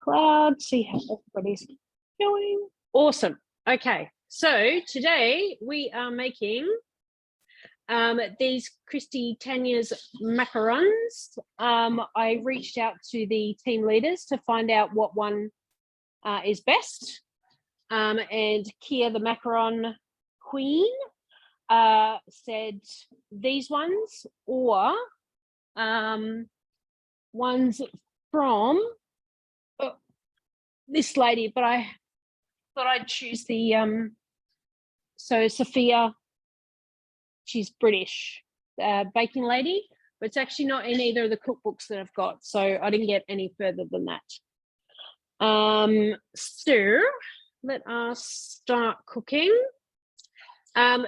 cloud, see how everybody's going. Awesome. Okay, so today we are making these Christy Tanya's macarons. I reached out to the team leaders to find out what one is best. And Kia, the macaron queen, said these ones or ones from this lady, but I thought I'd choose the so Sophia, she's British, baking lady, but it's actually not in either of the cookbooks that I've got, so I didn't get any further than that. So let us start cooking.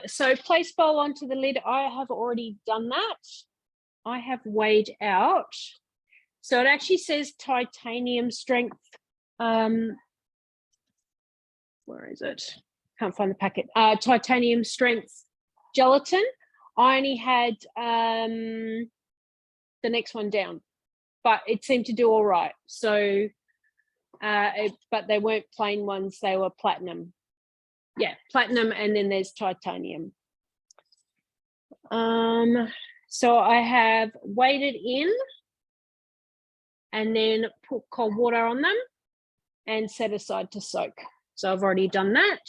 So place bowl onto the lid. I have already done that. I have weighed out. So it actually says titanium strength. Where is it? Can't find the packet. Titanium strength gelatin. I only had the next one down, but it seemed to do all right. So, but they weren't plain ones. They were platinum. Yeah, platinum, and then there's titanium. So I have weighed it in and then put cold water on them and set aside to soak. So I've already done that.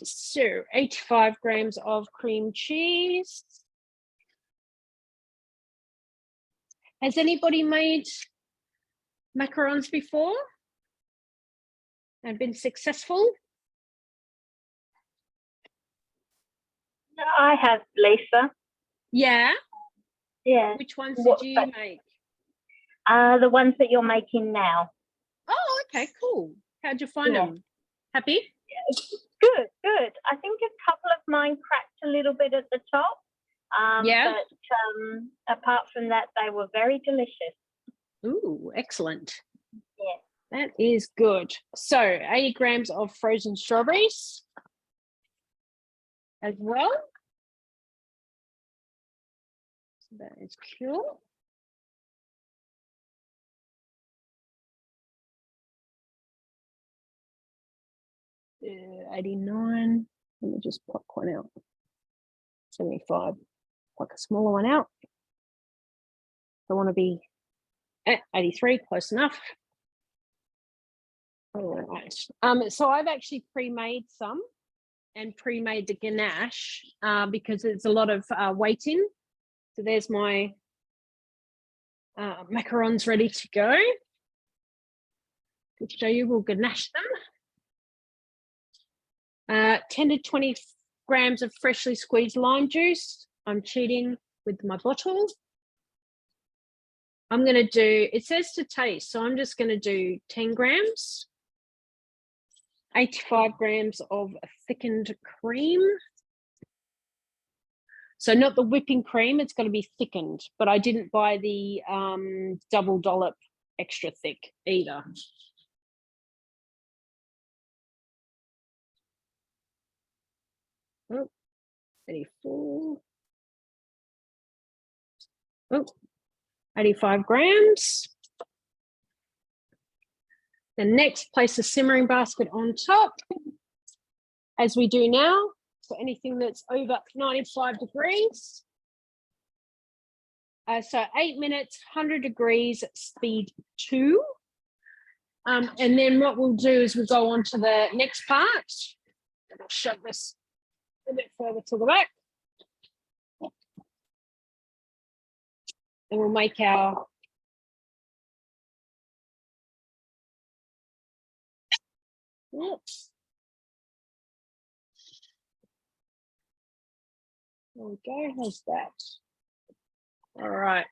So 85 grams of cream cheese. Has anybody made macarons before and been successful? I have, Lisa. Yeah? Yeah. Which ones did you make? The ones that you're making now. Oh, okay, cool. How'd you find them? Happy? Good, good. I think a couple of mine cracked a little bit at the top. Yeah. But apart from that, they were very delicious. Ooh, excellent. Yeah. That is good. So 80 grams of frozen strawberries as well. So that is cool. Uh, 89. Let me just pluck one out. 75. Pluck a smaller one out. I want to be at 83, close enough. All right. So I've actually pre-made some and pre-made the ganache because there's a lot of weight in. So there's my macarons ready to go. To show you, we'll ganache them. 10 to 20 grams of freshly squeezed lime juice. I'm cheating with my bottle. I'm going to do, it says to taste, so I'm just going to do 10 grams. 85 grams of thickened cream. So not the whipping cream, it's going to be thickened, but I didn't buy the double dollop extra thick either. Oh, 84. Oh, 85 grams. Then next, place a simmering basket on top, as we do now. So anything that's over 95 degrees. So 8 minutes, 100 degrees, speed 2. And then what we'll do is we'll go on to the next part. I'll shove this a bit further to the back. And we'll make our there we go, how's that? All right,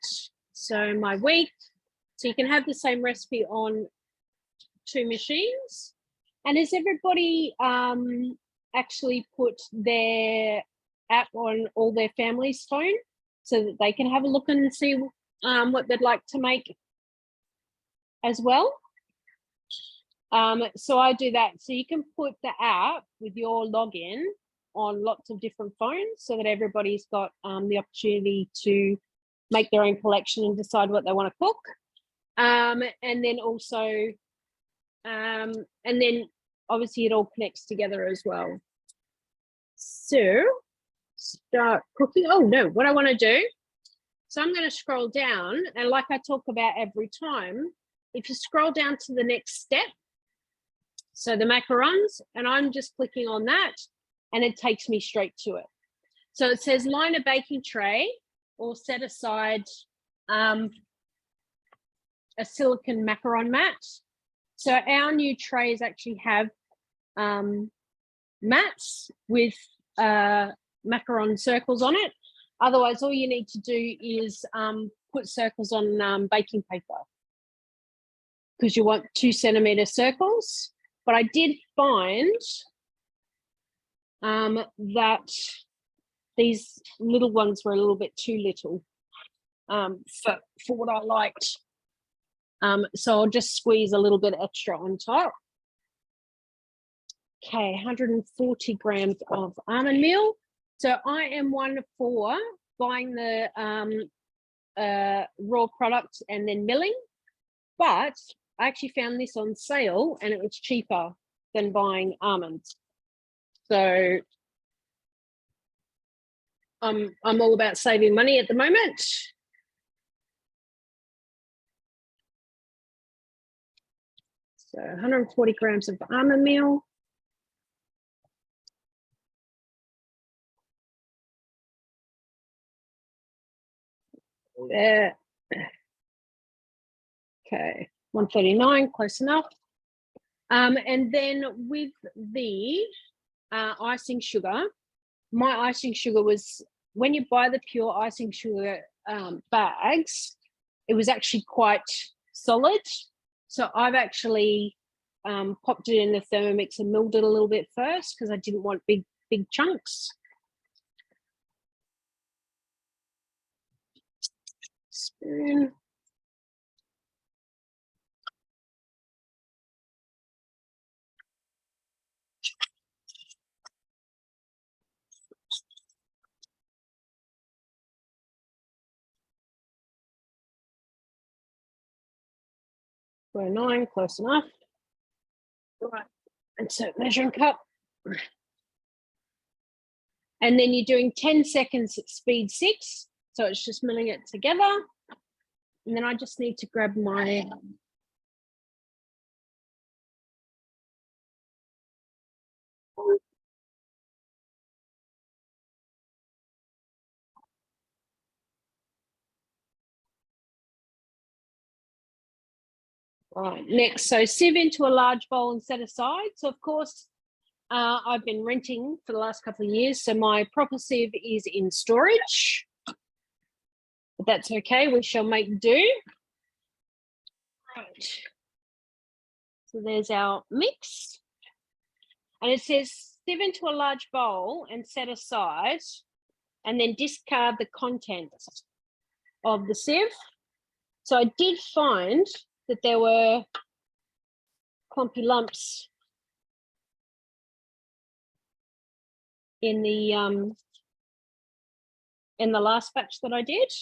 so my wheat, so you can have the same recipe on 2 machines. And has everybody actually put their app on all their family's phone so that they can have a look and see what they'd like to make as well? So I do that. So you can put the app with your login on lots of different phones so that everybody's got the opportunity to make their own collection and decide what they want to cook. And then also, and then obviously it all connects together as well. So start cooking. Oh no, what I want to do. So I'm going to scroll down, and like I talk about every time, if you scroll down to the next step, so the macarons, and I'm just clicking on that, and it takes me straight to it. So it says line a baking tray or set aside a silicone macaron mat. So our new trays actually have mats with macaron circles on it. Otherwise, all you need to do is put circles on baking paper because you want 2 centimeter circles. But I did find that these little ones were a little bit too little for what I liked. So I'll just squeeze a little bit extra on top. Okay, 140 grams of almond meal. So I am one for buying the raw product and then milling, but I actually found this on sale and it was cheaper than buying almonds. So I'm all about saving money at the moment. So 140 grams of almond meal. There. Okay, 139, close enough. And then with the icing sugar, my icing sugar was, when you buy the pure icing sugar bags, it was actually quite solid. So I've actually popped it in the Thermomix and milled it a little bit first because I didn't want big chunks. Spoon. We're 9, close enough. Right, insert measuring cup. And then you're doing 10 seconds at speed 6. So it's just milling it together. And then I just need to grab my right, next, so sieve into a large bowl and set aside. So of course, I've been renting for the last couple of years, so my proper sieve is in storage. But that's okay, we shall make do. Right. So there's our mix. And it says sieve into a large bowl and set aside, and then discard the contents of the sieve. So I did find that there were clumpy lumps in the last batch that I did.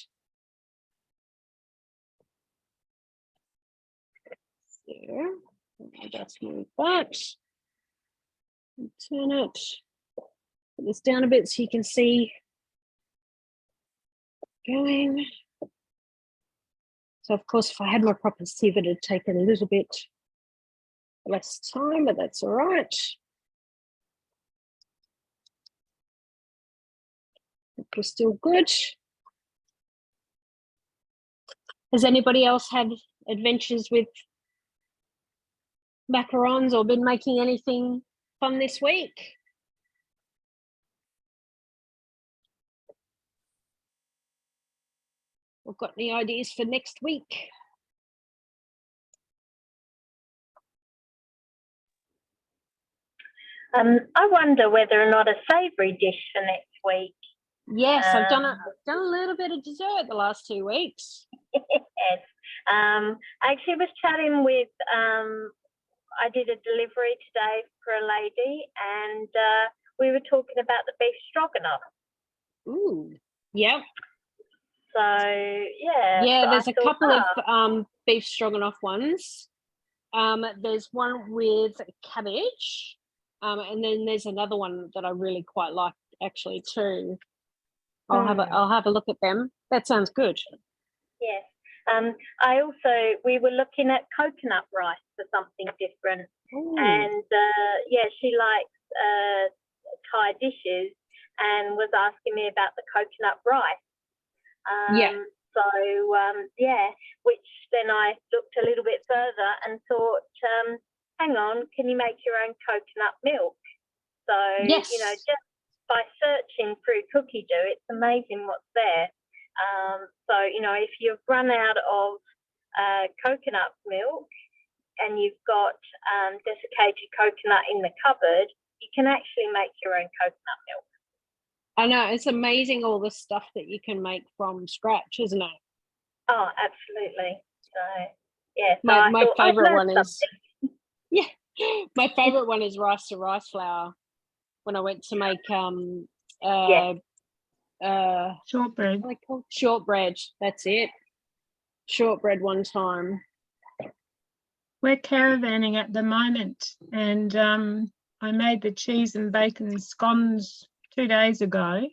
There, I'll just move that, and turn it, put this down a bit so you can see going. So of course, if I had my proper sieve, it would take a little bit less time, but that's all right. We're still good. Has anybody else had adventures with macarons or been making anything fun this week? Or got any ideas for next week? I wonder whether or not a savoury dish for next week. Yes, I've done a little bit of dessert the last 2 weeks. Yes. I actually was chatting with, I did a delivery today for a lady, and we were talking about the beef stroganoff. Ooh, yeah. So yeah, Yeah, so I there's a thought, couple of beef stroganoff ones. There's one with cabbage, and then there's another one that I really quite like actually too. I'll have a look at them. That sounds good. yes. We were looking at coconut rice for something different. Ooh. And she likes Thai dishes and was asking me about the coconut rice. Which then I looked a little bit further and thought, hang on, can you make your own coconut milk? So, yes. just by searching through Cookie Do, it's amazing what's there. If you've run out of coconut milk and you've got desiccated coconut in the cupboard, you can actually make your own coconut milk. I know, it's amazing all the stuff that you can make from scratch, isn't it? Oh, absolutely. So, yeah. So my favourite one is, something. my favourite one is rice to rice flour. When I went to make shortbread. What are they called? Shortbread. That's it. Shortbread one time. We're caravanning at the moment, and I made the cheese and bacon scones 2 days ago.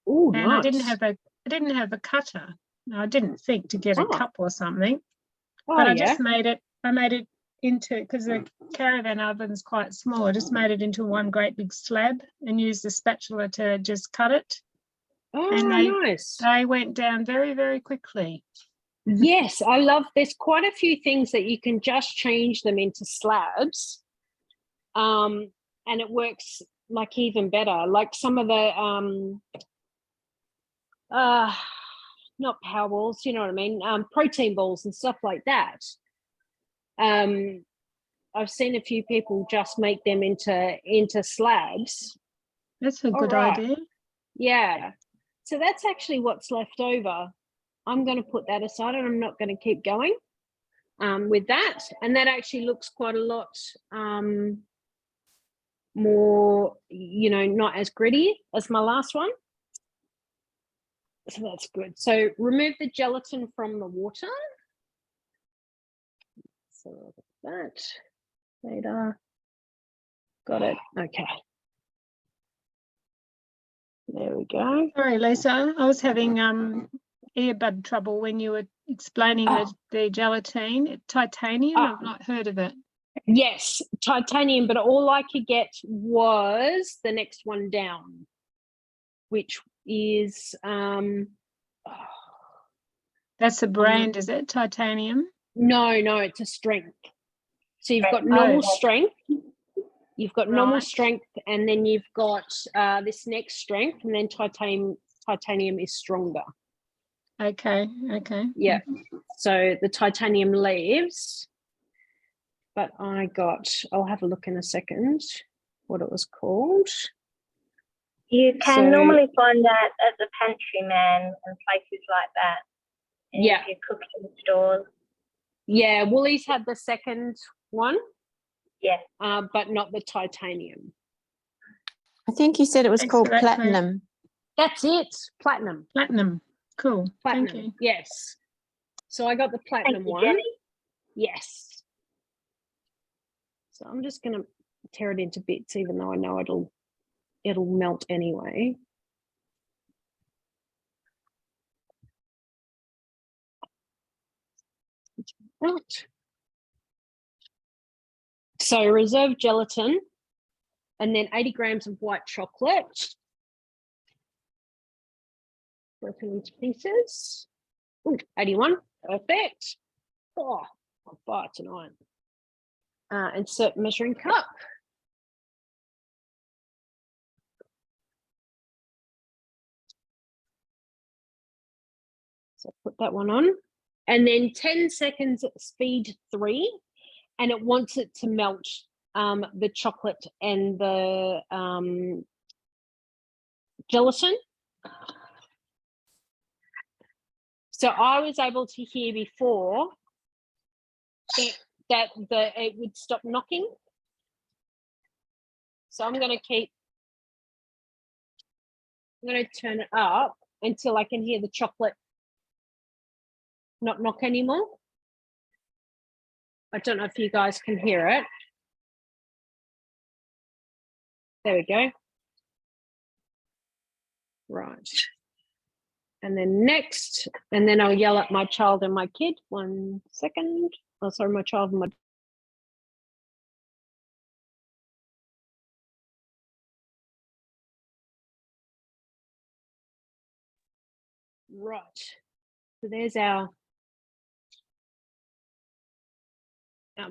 Oh, and nice. I didn't have a cutter. I didn't think to get a cup or something. But I just made it. I made it into, because the caravan oven's quite small, I just made it into one great big slab and used the spatula to just cut it. Oh, and nice. They went down very, very quickly. Yes, I love, there's quite a few things that you can just change them into slabs, and it works like even better. Like some of the not power balls, you know what I mean, protein balls and stuff like that. I've seen a few people just make them into slabs. That's a good idea. Yeah, so that's actually what's left over. I'm going to put that aside and I'm not going to keep going with that. And that actually looks quite a lot more, not as gritty as my last one. So that's good. So remove the gelatin from the water. So look at that later. Got it. Okay. There we go. Sorry, Lisa. I was having earbud trouble when you were explaining the gelatine. Titanium, I've not heard of it. Yes, titanium, but all I could get was the next one down, which is that's a brand, is it? Titanium? No, it's a strength. So you've got normal strength, you've got normal strength, and then you've got this next strength, and then titanium is stronger. Okay. Yeah. So the titanium leaves, but I'll have a look in a second what it was called. You can normally find that at the Pantry Man and places like that. In your cooking stores. Yeah, Woolies had the second one. Yeah. But not the titanium. I think you said it was called platinum. That's it, platinum. Platinum, cool. Platinum. Thank you. Yes. So I got the platinum one. Jenny. Yes. So I'm just going to tear it into bits, even though I know it'll melt anyway. Right. So reserve gelatin, and then 80 grams of white chocolate, broken into pieces. Ooh, 81, perfect. Oh, on fire tonight. Insert measuring cup. So put that one on, and then 10 seconds at speed 3, and it wants it to melt the chocolate and the gelatin. So I was able to hear before that it would stop knocking. So I'm going to turn it up until I can hear the chocolate not knock anymore. I don't know if you guys can hear it. There we go. Right. And then next, and then I'll yell at my child and my kid. 1 second. Oh, sorry, my child and my. Right. So there's our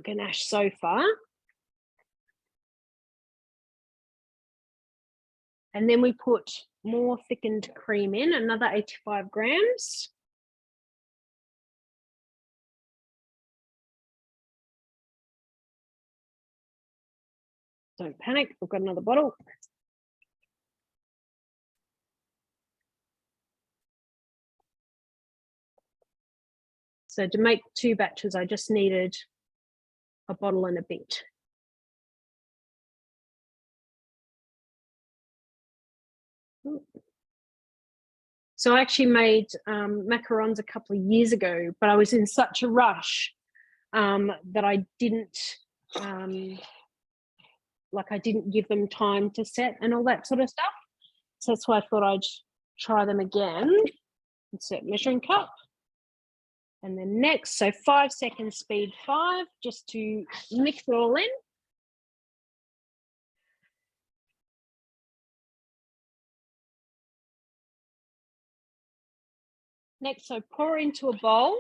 ganache so far. And then we put more thickened cream in, another 85 grams. Don't panic, we've got another bottle. So to make 2 batches, I just needed a bottle and a bit. So I actually made macarons a couple of years ago, but I was in such a rush that I didn't, I didn't give them time to set and all that sort of stuff. So that's why I thought I'd try them again. Insert measuring cup. And then next, so 5 seconds speed 5, just to mix it all in. Next, so pour into a bowl.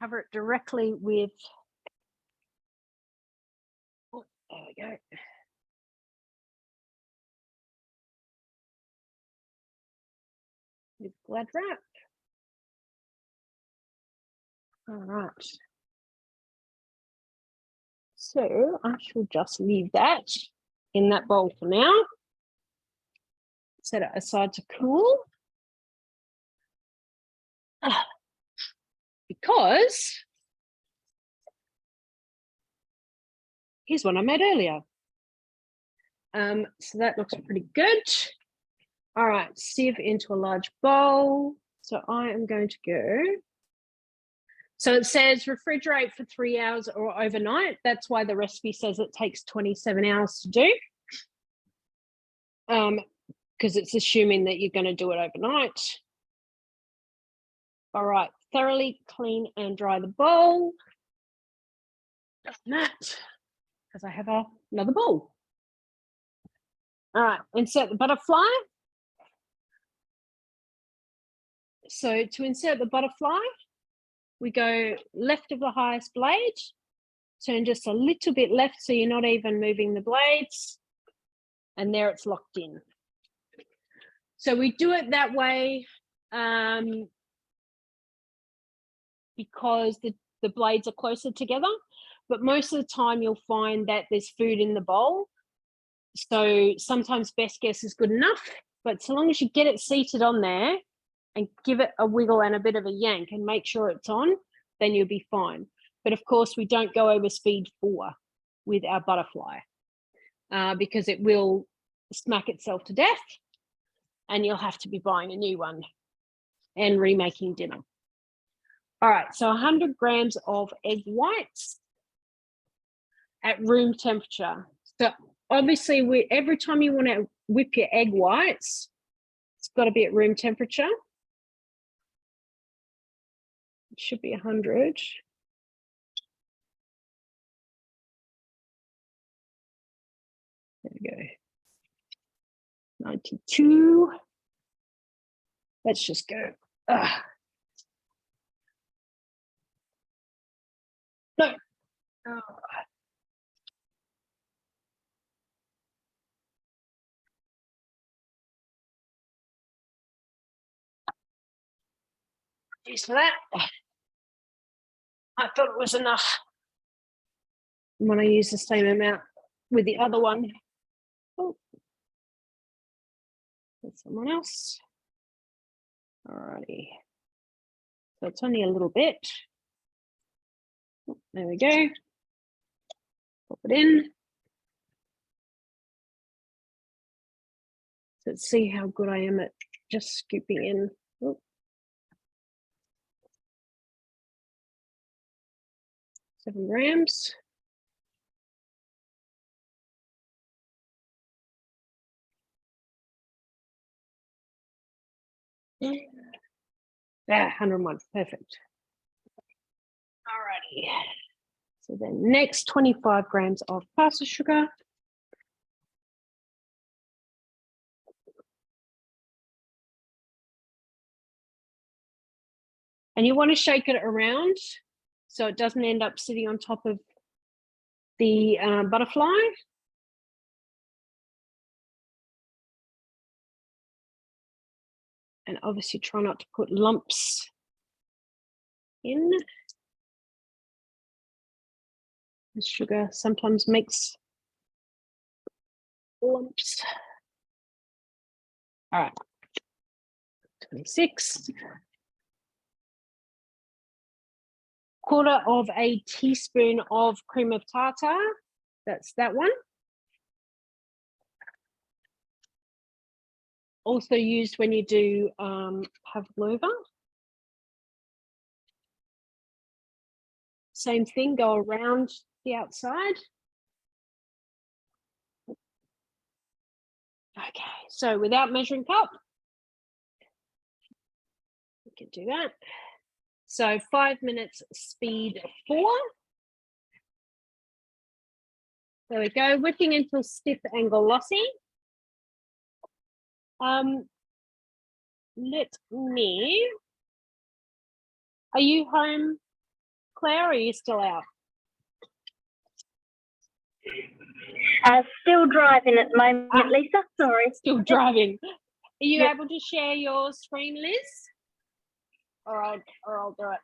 Cover it directly with, oh, there we go. With Glad wrap. All right. So I shall just leave that in that bowl for now. Set it aside to cool. Because here's one I made earlier. So that looks pretty good. All right, sieve into a large bowl. So I am going to go. So it says refrigerate for 3 hours or overnight. That's why the recipe says it takes 27 hours to do. Because it's assuming that you're going to do it overnight. All right, thoroughly clean and dry the bowl. Just that, because I have another bowl. All right, insert the butterfly. So to insert the butterfly, we go left of the highest blade, turn just a little bit left so you're not even moving the blades, and there it's locked in. So we do it that way because the blades are closer together, but most of the time you'll find that there's food in the bowl. So sometimes best guess is good enough, but so long as you get it seated on there and give it a wiggle and a bit of a yank and make sure it's on, then you'll be fine. But of course, we don't go over speed 4 with our butterfly because it will smack itself to death and you'll have to be buying a new one and remaking dinner. All right, so 100 grams of egg whites at room temperature. So obviously, every time you want to whip your egg whites, it's got to be at room temperature. It should be 100. There we go. 92. Let's just go. No. Oh. Jeez, for that. I thought it was enough. I'm going to use the same amount with the other one. Oh. With someone else. Alrighty. So it's only a little bit. Oh, there we go. Pop it in. So let's see how good I am at just scooping in. Oh. 7 grams. Yeah, 101, perfect. Alrighty. So then next 25 grams of caster sugar. And you want to shake it around so it doesn't end up sitting on top of the butterfly. And obviously try not to put lumps in. The sugar sometimes makes lumps. All right, 26. Quarter of a teaspoon of cream of tartar. That's that one. Also used when you do pavlova. Same thing, go around the outside. Okay, so without measuring cup, we can do that. So 5 minutes, speed 4. There we go, whipping until stiff and glossy. Are you home, Claire, or are you still out? Still driving at the moment, Lisa. Sorry. Still driving. Are you able to share your screen, Liz? Or I'll do it.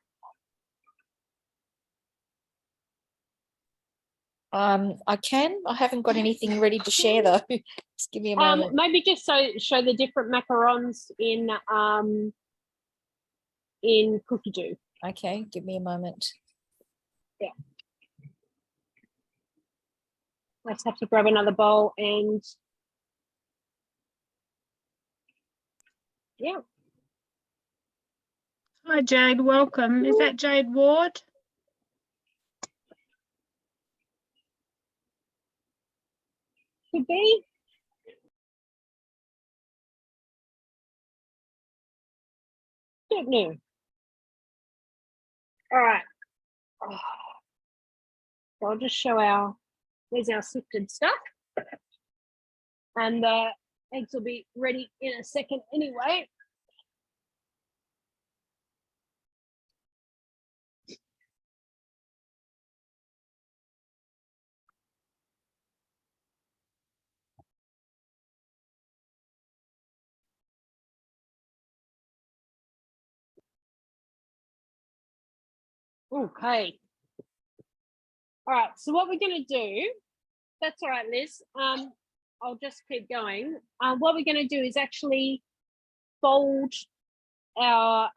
I can. I haven't got anything ready to share though. Just give me a moment. Maybe just show the different macarons in cookie dough. Okay, give me a moment. Yeah. I just have to grab another bowl and yeah. Hi, Jade. Welcome. Is that Jade Ward? Could be. Don't know. All right. Oh. So I'll just show there's our sifted stuff. And the eggs will be ready in a second anyway. Okay. All right, so what we're going to do, that's all right, Liz. I'll just keep going. What we're going to do is actually fold our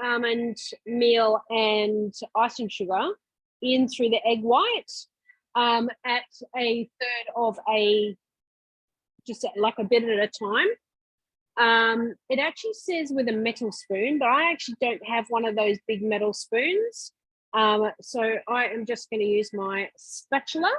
almond meal and icing sugar in through the egg white at a third of just like a bit at a time. It actually says with a metal spoon, but I actually don't have one of those big metal spoons. So I am just going to use my spatula.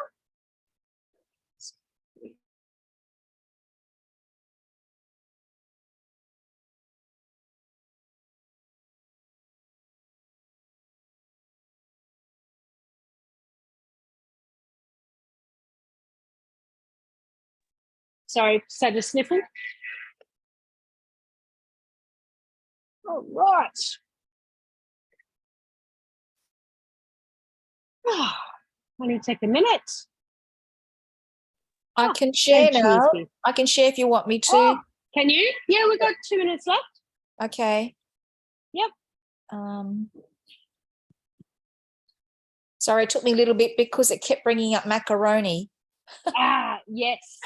Sorry, so to sniffle. All right. Only take a minute. I can share now. I can share if you want me to. Oh, can you? Yeah, we've got 2 minutes left. Okay. Yep. Sorry, it took me a little bit because it kept bringing up macaroni. Yes.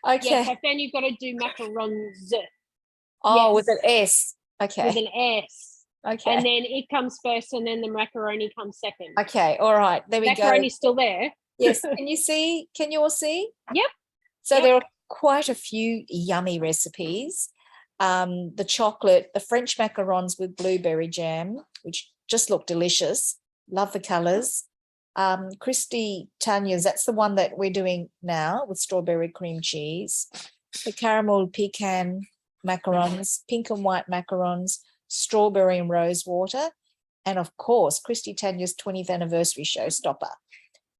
Okay. Yes, so then you've got to do macarons. Oh, yes. with an S. Okay. With an S. Okay. And then it comes first and then the macaroni comes second. Okay, all right. There we go. Macaroni's still there. Yes. Can you see? Can you all see? Yep. So there are quite a few yummy recipes. The chocolate, the French macarons with blueberry jam, which just look delicious. Love the colours. Christy Tanya's, that's the one that we're doing now with strawberry cream cheese. The caramel pecan macarons, pink and white macarons, strawberry and rose water, and of course, Christy Tanya's 20th anniversary showstopper.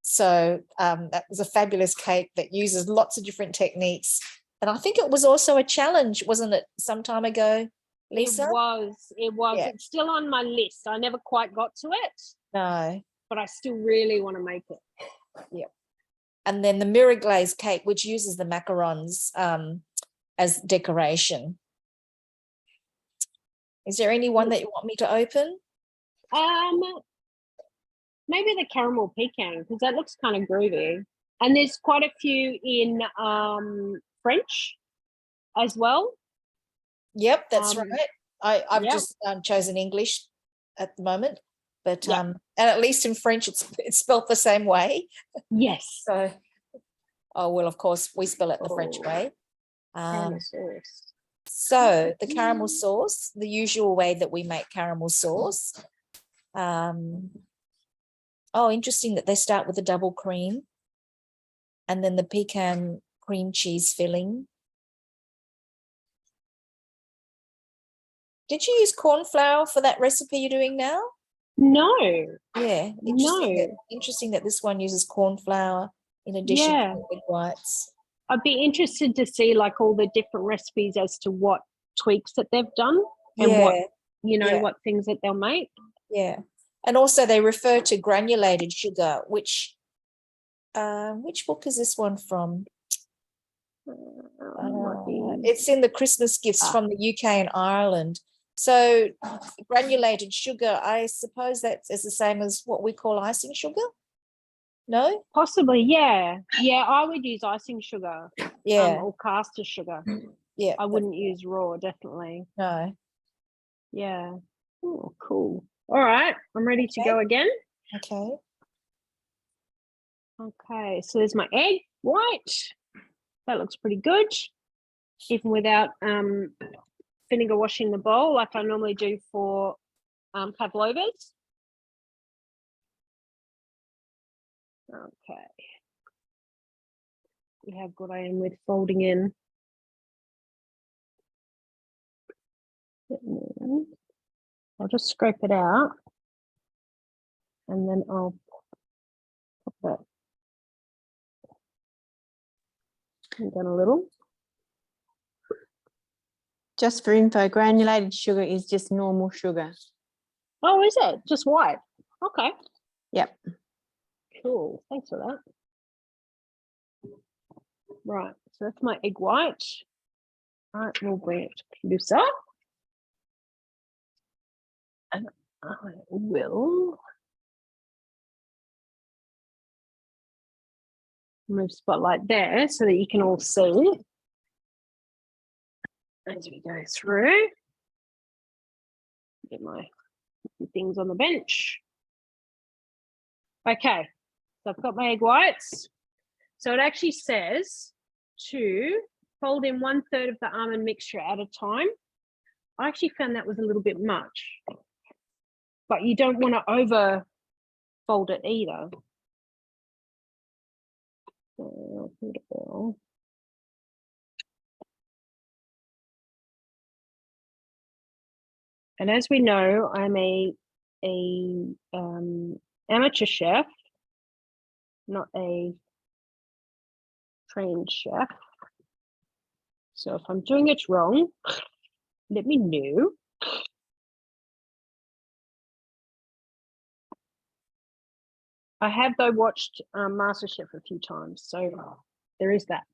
So that was a fabulous cake that uses lots of different techniques. And I think it was also a challenge, wasn't it, some time ago, Lisa? It was. Yeah. It's still on my list. I never quite got to it. No. But I still really want to make it. Yeah. And then the mirror glaze cake, which uses the macarons as decoration. Is there any one that you want me to open? Maybe the caramel pecan, because that looks kind of groovy. And there's quite a few in French as well. Yep, that's right. I've yep. just chosen English at the moment, but and at least in French it's spelled the same way. Yes. So, oh well, of course we spell it the French way. So the caramel sauce, the usual way that we make caramel sauce. Oh, interesting that they start with a double cream and then the pecan cream cheese filling. Did you use corn flour for that recipe you're doing now? No. Yeah. Interesting that this one uses corn flour in addition to the egg whites. I'd be interested to see like all the different recipes as to what tweaks that they've done and what things that they'll make. Yeah. And also they refer to granulated sugar, which book is this one from? It's in the Christmas gifts from the UK and Ireland. So granulated sugar, I suppose that's the same as what we call icing sugar? No? Possibly, yeah. Yeah, I would use icing sugar. Yeah. Or caster sugar. Yeah. I wouldn't use raw, definitely. No. Yeah. Oh, cool. All right, I'm ready to go again. Okay. Okay, so there's my egg white. That looks pretty good, even without vinegar washing the bowl like I normally do for pavlovas. Okay. See how good I am with folding in. I'll just scrape it out and then I'll pop that down a little. Just for info, granulated sugar is just normal sugar. Oh, is it? Just white? Okay. Yep. Cool. Thanks for that. Right. So that's my egg white. All right. We'll bring it closer. And I will move spotlight there so that you can all see as we go through. Get my things on the bench. Okay, so I've got my egg whites. So it actually says to fold in 1/3 of the almond mixture at a time. I actually found that was a little bit much, but you don't want to over fold it either. And as we know, I'm a amateur chef, not a trained chef. So if I'm doing it wrong, let me know. I have though watched MasterChef a few times, so there is that.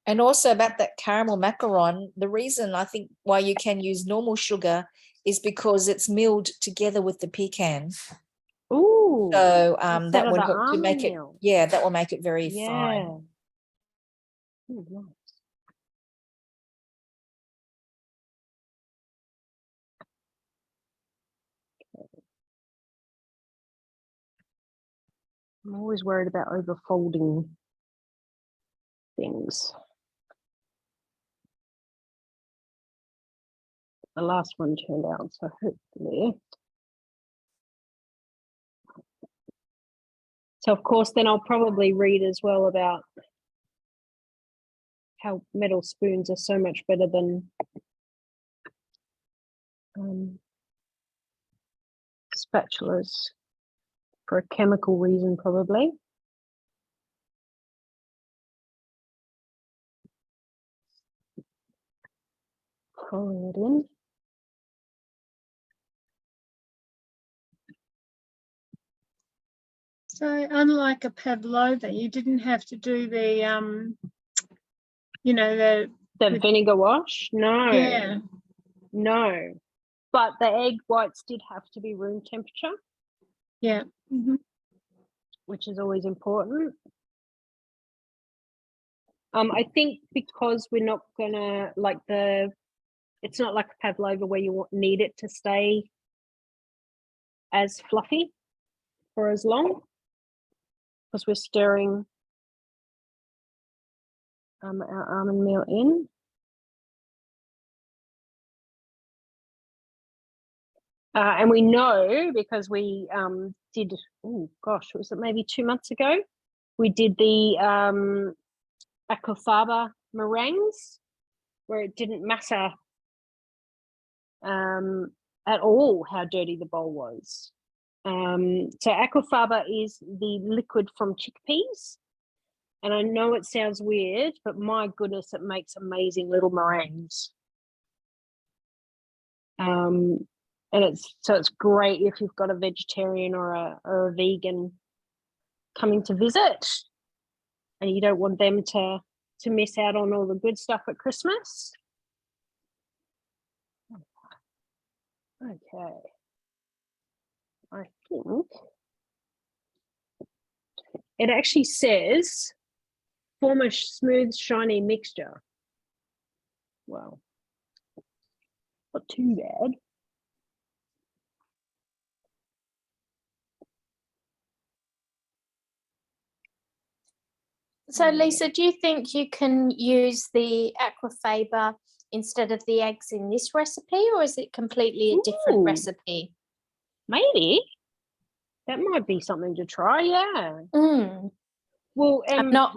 And also about that caramel macaron, the reason I think why you can use normal sugar is because it's milled together with the pecan. Ooh. So that would help to make it, meal. that will make it very fine. Ooh, nice. I'm always worried about overfolding things. the last one turned out, so hopefully. So of course, then I'll probably read as well about how metal spoons are so much better than spatulas for a chemical reason, probably. Pouring it in. So unlike a pavlova, you didn't have to do the you know, The vinegar wash? No. yeah. No. But the egg whites did have to be room temperature, Yeah. which is always important. I think because we're not gonna it's not like a pavlova where you need it to stay as fluffy for as long, because we're stirring our almond meal in. And we know because we did, oh gosh, was it maybe 2 months ago? We did the aquafaba meringues where it didn't matter at all how dirty the bowl was. So aquafaba is the liquid from chickpeas. And I know it sounds weird, but my goodness, it makes amazing little meringues. And it's great if you've got a vegetarian or a vegan coming to visit, and you don't want them to miss out on all the good stuff at Christmas. Okay, I think it actually says form a smooth, shiny mixture. Well, not too bad. So, Lisa, do you think you can use the aquafaba instead of the eggs in this recipe, or is it completely a different Ooh. recipe? Maybe that might be something to try. Yeah. Well, I'm not.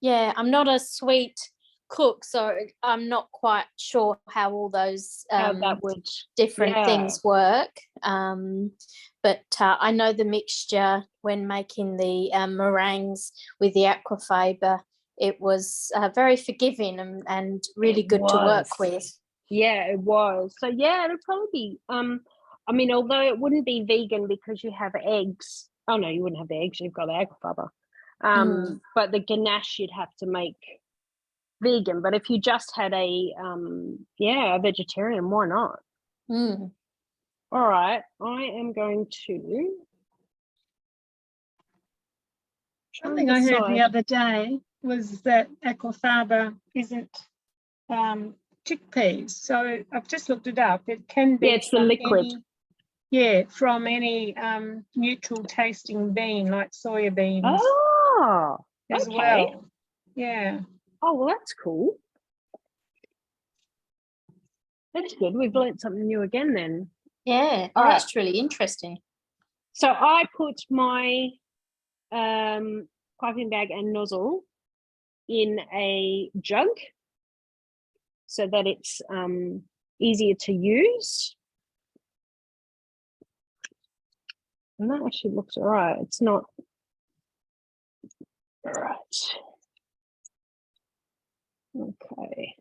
yeah. I'm not a sweet cook, so I'm not quite sure how all those how that would different things work. But I know the mixture when making the meringues with the aquafaba, it was very forgiving and really good to work with. Yeah, it was. So yeah, it'll probably be I mean, although it wouldn't be vegan because you have eggs. Oh no, you wouldn't have the eggs, you've got the aquafaba. But the ganache you'd have to make vegan. But if you just had a vegetarian, why not? All right, I am going to Something I heard the other day was that aquafaba isn't chickpeas. So I've just looked it up. It can be it's the liquid. From any neutral tasting bean like soya beans. Oh, as okay. well. Yeah. Oh, well, that's cool. That's good. We've learned something new again then. Yeah, that's really interesting. So I put my piping bag and nozzle in a jug so that it's easier to use. And that actually looks all right. It's not all right. Okay.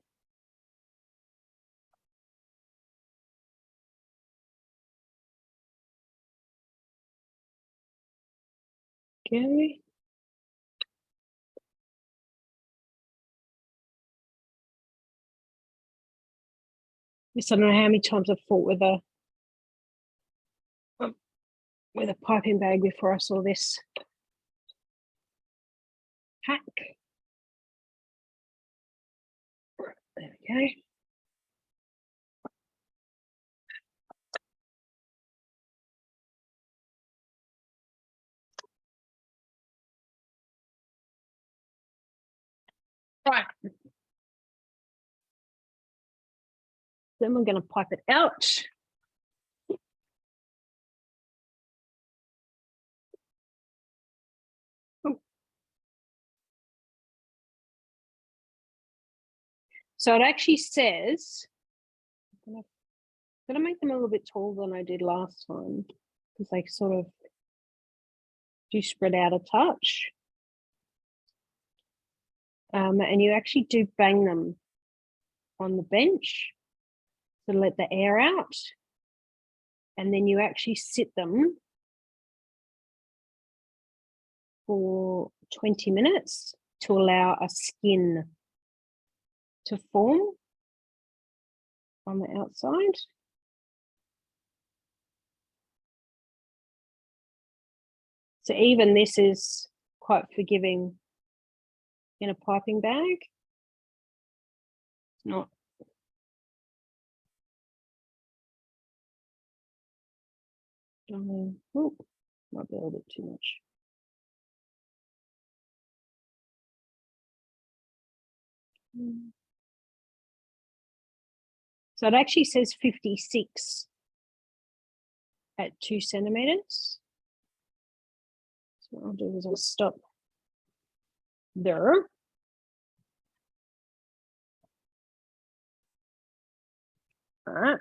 Okay. I don't know how many times I've fought with a piping bag before I saw this hack. There we go. Right. Then we're going to pipe it out. So it actually says, I'm going to make them a little bit taller than I did last time because they sort of do spread out a touch. And you actually do bang them on the bench to let the air out. And then you actually sit them for 20 minutes to allow a skin to form on the outside. So even this is quite forgiving in a piping bag. It's not. Oh, might be a little bit too much. So it actually says 56 at 2 centimeters. So what I'll do is I'll stop there. All right.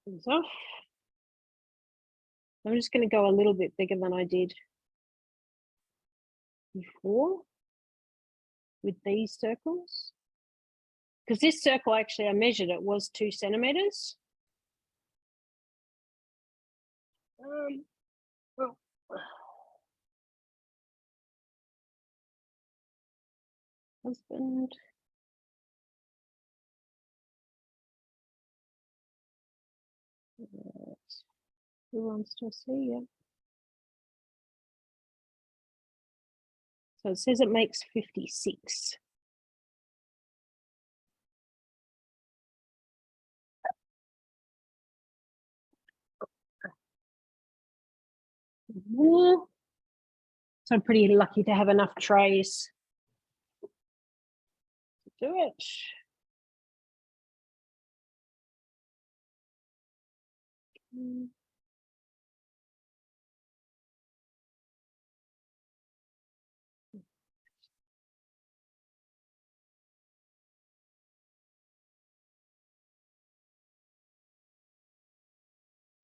Things off. I'm just going to go a little bit bigger than I did before with these circles. Because this circle, actually, I measured it was 2 centimeters. Well, husband. Right. Who wants to see you? So it says it makes 56. So I'm pretty lucky to have enough trays to do it.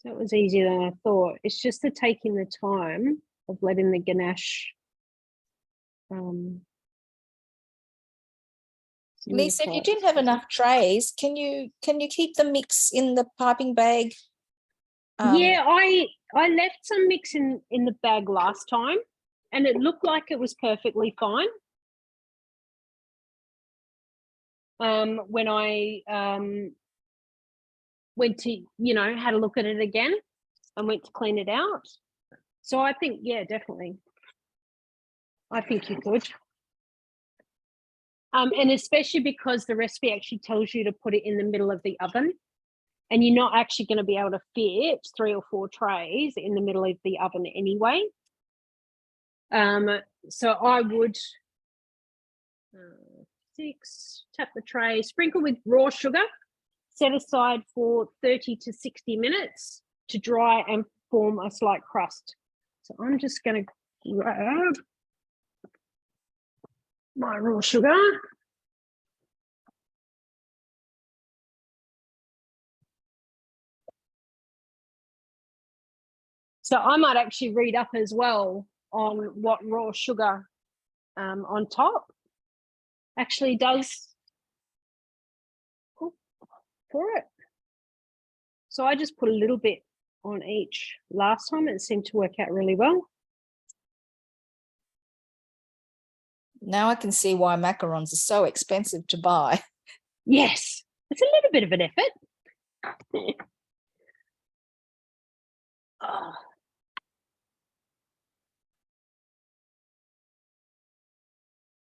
That was easier than I thought. It's just the taking the time of letting the ganache. Lisa, if you didn't have enough trays, can you keep the mix in the piping bag? Yeah, I left some mix in the bag last time, and it looked like it was perfectly fine. When I went to, had a look at it again and went to clean it out. So I think, yeah, definitely. I think you could. And especially because the recipe actually tells you to put it in the middle of the oven, and you're not actually going to be able to fit 3 or 4 trays in the middle of the oven anyway. So I would 6, tap the tray, sprinkle with raw sugar, set aside for 30 to 60 minutes to dry and form a slight crust. So I'm just going to grab my raw sugar. So I might actually read up as well on what raw sugar on top actually does for it. So I just put a little bit on each last time. It seemed to work out really well. Now I can see why macarons are so expensive to buy. Yes, it's a little bit of an effort. Oh.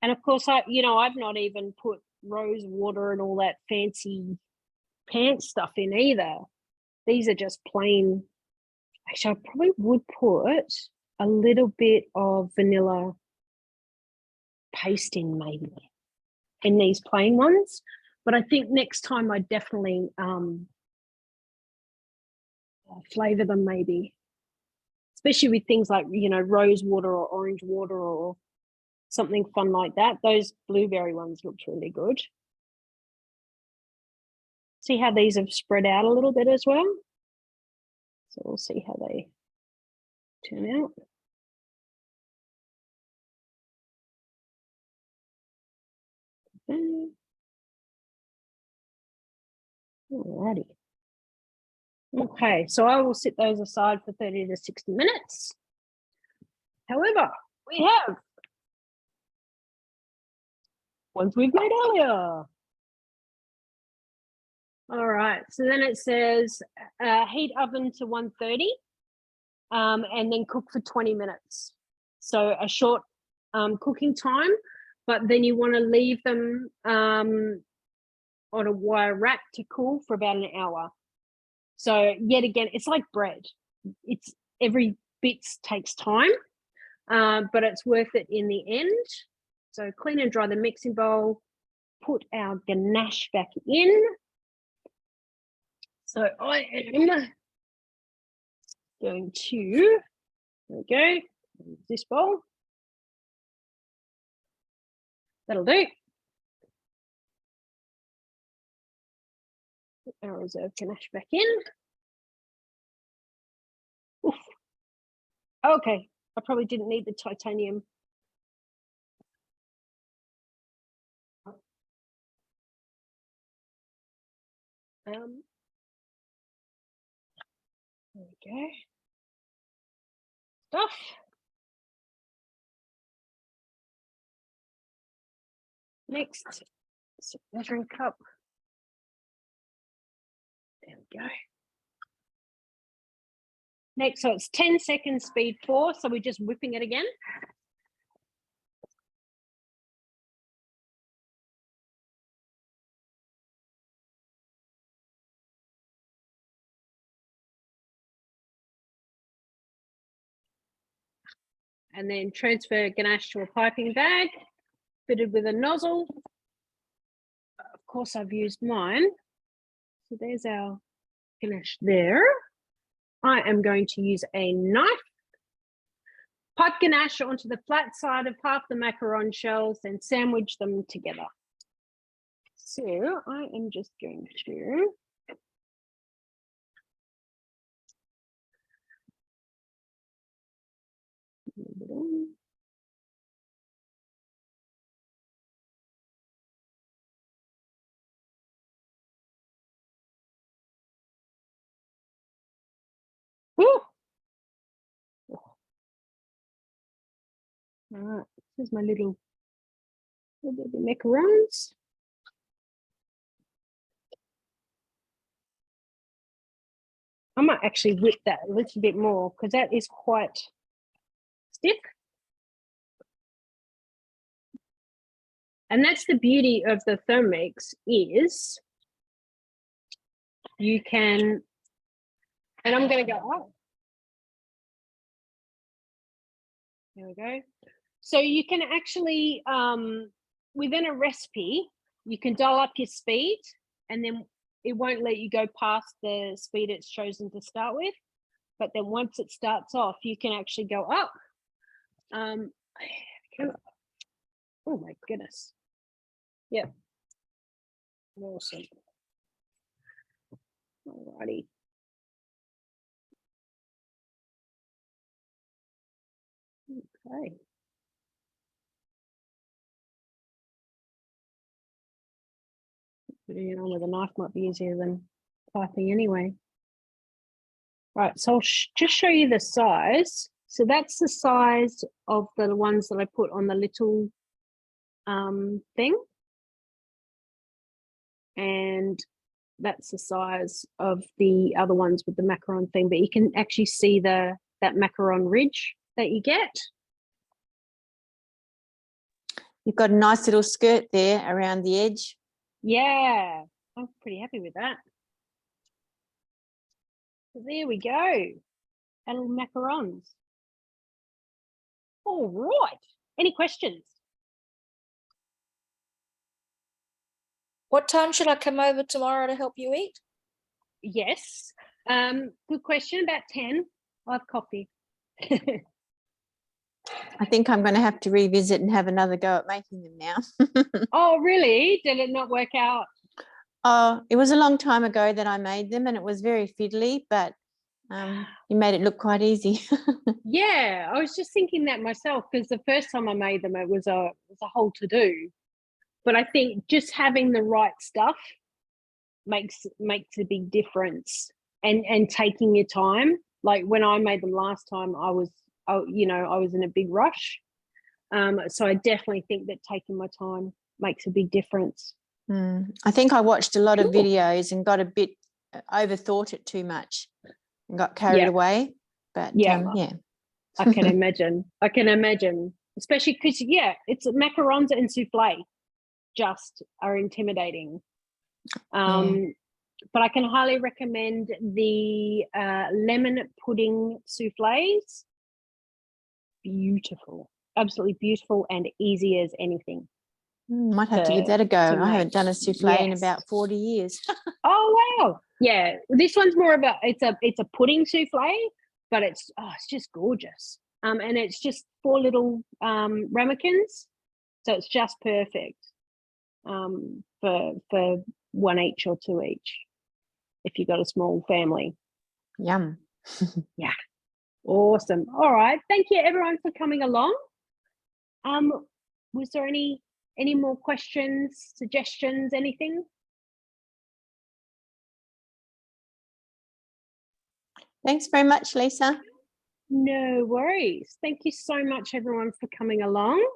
And of course, I've not even put rose water and all that fancy pants stuff in either. These are just plain. Actually, I probably would put a little bit of vanilla paste in maybe in these plain ones. But I think next time I definitely flavor them maybe, especially with things like, you know, rose water or orange water or something fun like that. Those blueberry ones looked really good. See how these have spread out a little bit as well. So we'll see how they turn out. Alrighty. Okay, so I will set those aside for 30 to 60 minutes. However, we have ones we've made earlier. All right, so then it says heat oven to 130 and then cook for 20 minutes. So a short cooking time, but then you want to leave them on a wire rack to cool for about an hour. So yet again, it's like bread. It's every bit takes time, but it's worth it in the end. So clean and dry the mixing bowl, put our ganache back in. So I am going to, there we go, this bowl. That'll do. Put our reserve ganache back in. Oof. Okay, I probably didn't need the titanium. There we go. Stuff. Next, measuring cup. There we go. Next, so it's 10 seconds speed 4, so we're just whipping it again. And then transfer ganache to a piping bag, fitted with a nozzle. Of course, I've used mine. So there's our ganache there. I am going to use a knife. Pipe ganache onto the flat side of half the macaron shells, then sandwich them together. So I am just going to woo! All right, this is my little baby macarons. I might actually whip that a little bit more because that is quite stiff. And that's the beauty of the Thermomix is you can, and I'm going to go, oh, there we go. So you can actually, within a recipe, you can dial up your speed and then it won't let you go past the speed it's chosen to start with. But then once it starts off, you can actually go up. Oh my goodness. Yep. Awesome. Alrighty. Okay. Putting it on with a knife might be easier than typing anyway. Right, so I'll just show you the size. So that's the size of the ones that I put on the little thing. And that's the size of the other ones with the macaron thing, but you can actually see that macaron ridge that you get. You've got a nice little skirt there around the edge. Yeah, I'm pretty happy with that. So there we go. Our little macarons. All right. Any questions? What time should I come over tomorrow to help you eat? Yes. Good question. About 10. I'll have coffee. I think I'm going to have to revisit and have another go at making them now. Oh, really? Did it not work out? Oh, it was a long time ago that I made them and it was very fiddly, but you made it look quite easy. Yeah, I was just thinking that myself because the first time I made them, it was a whole to do. But I think just having the right stuff makes a big difference, and taking your time. Like when I made them last time, I was in a big rush. So I definitely think that taking my time makes a big difference. I think I watched a lot of videos and got a bit overthought it too much and got carried away. But yeah, I can imagine. I can imagine, especially because it's macarons and souffle just are intimidating. But I can highly recommend the lemon pudding souffles. Beautiful, absolutely beautiful, and easy as anything. Might have to give that a go. I haven't done a souffle in Yes. about 40 years. Oh wow! Yeah, this one's more about it's a pudding souffle, but it's just gorgeous. And it's just 4 little ramekins, so it's just perfect for 1 each or 2 each if you've got a small family. Yum. Yeah, awesome. All right, thank you everyone for coming along. Was there any more questions, suggestions, anything? Thanks very much, Lisa. No worries. Thank you so much, everyone, for coming along.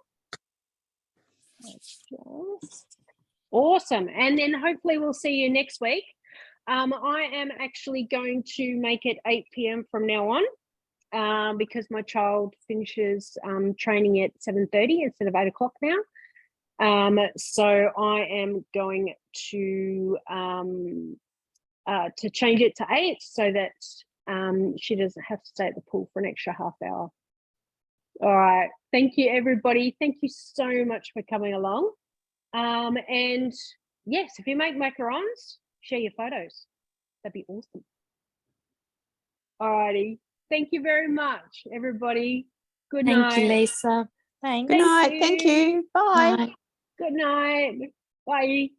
Awesome. And then hopefully we'll see you next week. I am actually going to make it 8 p.m. from now on because my child finishes training at 7:30 instead of 8 o'clock now. So I am going to change it to 8 so that she doesn't have to stay at the pool for an extra half hour. All right. Thank you, everybody. Thank you so much for coming along. And yes, if you make macarons, share your photos. That'd be awesome. All righty. Thank you very much, everybody. Good night. Thank you, Lisa. Thanks. Good night. Thank you. Bye. Bye. Good night. Bye.